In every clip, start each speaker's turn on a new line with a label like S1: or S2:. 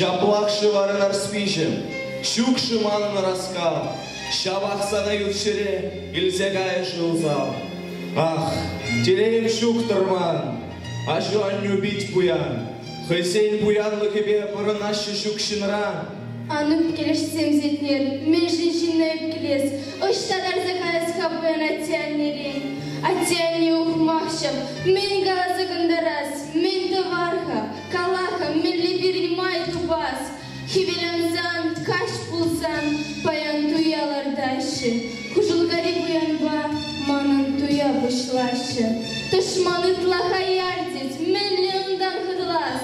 S1: Шаплақшы барын арспишем, щукшы манын раскал, шабақ санают шире, ілзе кайшы узал. Ах, терейм щук тұрман, а жуанню бить буян, хызейн буянлы кебе бұрынашы щукшынран.
S2: Анып келешсем зетнер, мен женщинайып келес, ұштадар закайыз хапын атяннерин. Атянне ухмахшам, мен галазы гындарас, мен товарха, калаха, мен леберин май тубас. Хивелянзан, ткач пулсан, паян туялардайшы. Кужылгари буянба, манын туя бұшлашы. Тышманы тлаха ярдет, мен леондан хыдлас.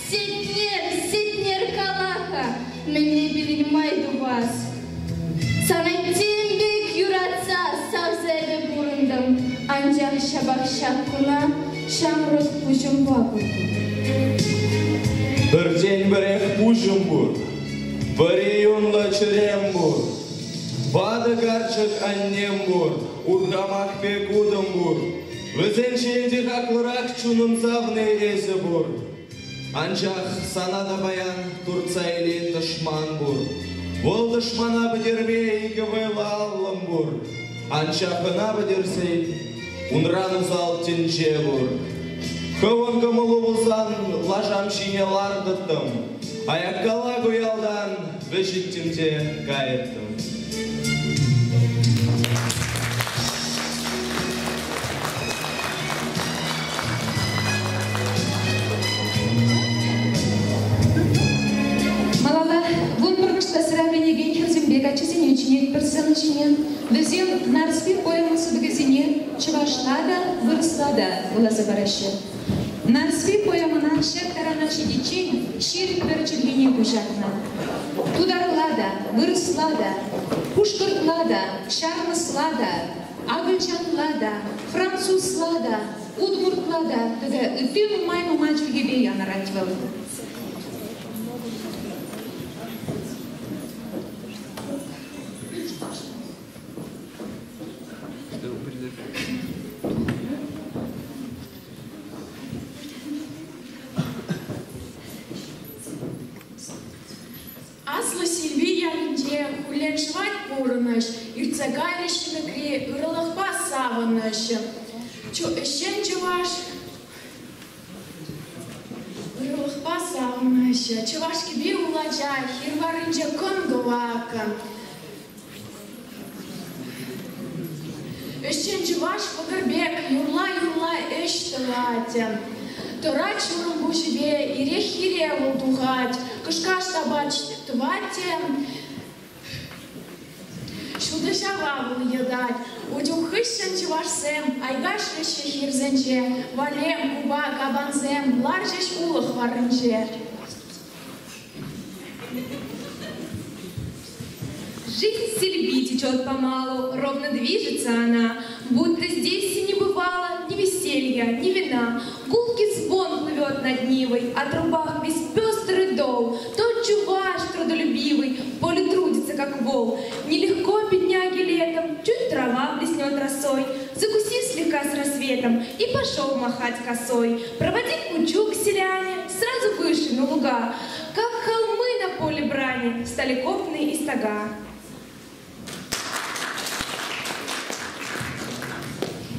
S2: Сетнер калаха, мен леберин май тубас. Санайтен бек юратса, савзайбе бурындым. Анжақ шабақ шаққына, шамрот пұжым бабылды.
S1: Бірден бірек пұжым бұр, бірі юнлы чырем бұр. Бады гарчық аннем бұр, ургамақ бек удым бұр. Өзеншенде қақлырақ чуным завны езі бұр. Анжақ санада баян Турцайлен дұшман бұр. Ол дұшмана бідерме игі вайлы аллым бұр. Анжақына бідерсей, унран ұзал тінже бұр. Көвін кымылы бұлсан лажам шине лардыттым. Аяққала көйалдан вешіттімде қайыттым.
S3: Бегачизин ученик персонажинен, везен нарспи поэмасы бігізіне чывашлада, вырыслада улазы барашы. Нарспи поэмынан шектарана чидичен ширик верчілгене бұжатна. Тударлада, вырыслада, пушкыртлада, шармыслада, агылчанлада, французлада, удмуртлада, туда үтім майму мачвігебе янаратвал.
S4: Аслы Сильви ялинде хуленшвать бурыныш, ирцагайлиші мекри ұрылықпа савыныш. Чу ішен чуваш ұрылықпа савыныш. Чуваш кеби улача, хирварынже күнгывака. Ішен чуваш погырбек, юрла эштылатя. Торач урын бушебе, ире-хире улдуғать, кышкаш табач твате, шудышава был едать, удюхышен чувашсем, айгаш рышы хирзенже, валем, куба, кабанзем, ларжеш улых варынже.
S3: Жизнь Сильви течет помалу, ровно движется она, будто здесь и не бывало ни веселья, ни вина. Гулкий звон плывет над Нивой, а трубах весь пестрый дол. Тот чуваш трудолюбивый, в поле трудится, как вол. Нелегко бедняги летом, чуть трава блеснет росой. Закусив слегка с рассветом, и пошел махать косой. Проводить кучук селяне, сразу выше на луга, как холмы на поле брани, стали копные и стога.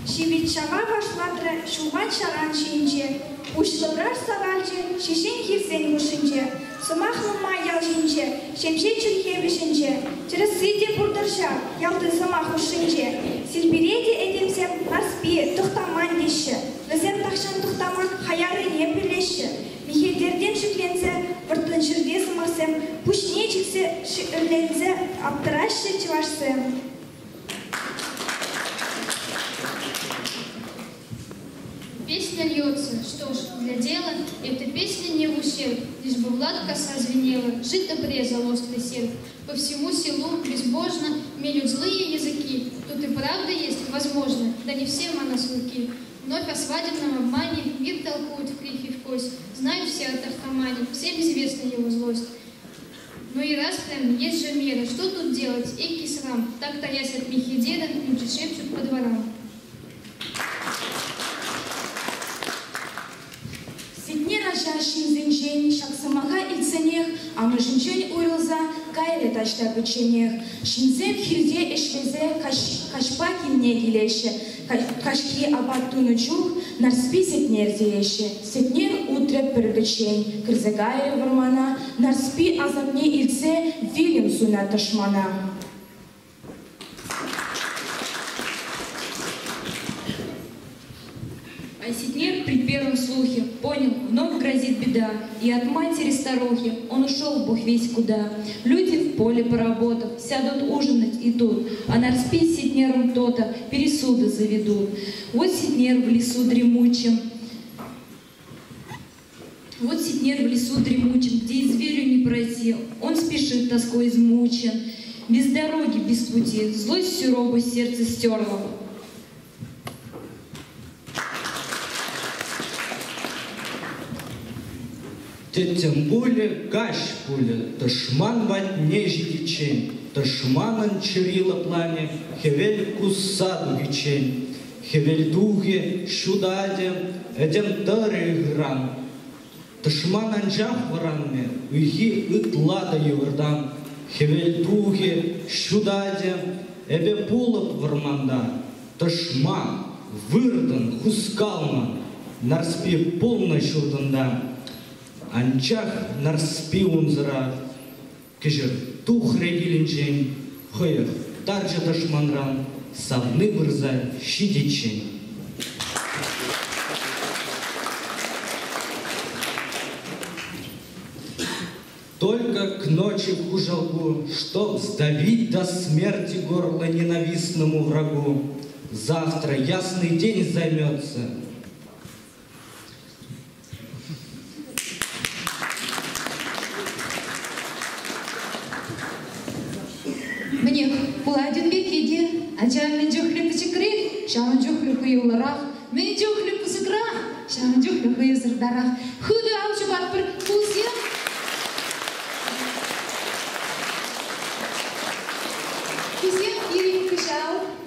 S5: Шивичава вашладра шувать шаран шинче, ушлыраш савалче, шишен хирсен мушинче, сумахлы маял шинче, шемше чурхе бишинче, через сыде бурдырша, ялты сумаху шинче, сильбереде эдемсем нарспи тухтаман деші, візен тақшан тухтаман хаяры не пілеші, михедерден шükленсе, выртын жүрде сымарсем, пушне чіксе шүрлензе, аптырашы чывашсем.
S2: Песня льется, что ж, для дела, эта песня не в ущерб, лишь бы Влад коса звенела, жито презал острый серп. По всему селу безбожно мелют злые языки, тут и правда есть, возможно, да не все моносруки. Вновь о свадебном обмане мир толкует в крик и в кость, знают все о Тархамане, всем известна его злость. Но и раз прям есть же меры, что тут делать, эки срам, так таясь от Михидера, люди шепчут по дворам.
S5: Сетне рожащим зенжень, шак самага и
S4: курсенех, а мы шинчен урылза кайре ташта печенех. Шинзем хирде эшлезе кашпа килне килеше, кашки абаттуну чух, нарспи сетнер зиеше. Сетнер утре пердечень, кырзегайре вармана, нарспи азапне ильце вилем суна ташмана.
S6: А Сетнер при первом слухе понял, вновь грозит беда, и от матери-старухи он ушел бог весь куда. Люди в поле поработав, сядут ужинать и тут, а Нарспи с Сетнером то-то пересуды заведут. Вот Сетнер в лесу дремучем, где и зверю не пройти, он спешит, тоской измучен, без дороги, без пути, злость всю робость сердце стерла.
S1: Тем более гаш пуля, ташман вать не житичень, ташманан черила пламя, хевель кусаду вечень, хевель духе шудаде, эдем тары гран, ташманан жах варанме, уйхи ытлада евардан, хевель духе шудаде, эбе пулап варманда, ташман вырдан хускалма, нарспи полна шурданда. Анчах нарспи унзара, кежер тух регилинчен, хоях таржа ташманран, савны вырзай щидичен. Только к ночи в хужалку, чтоб сдавить до смерти горло ненавистному врагу, завтра ясный день займется.
S6: Мне пуладин бекеде, ачам мен жохле пичекрек, шаман жохле хуюларах, мен жохле пусыкрах, шаман жохле хуюзырдарах. Худы аучу батпыр кусем. Кусем ирин кушал.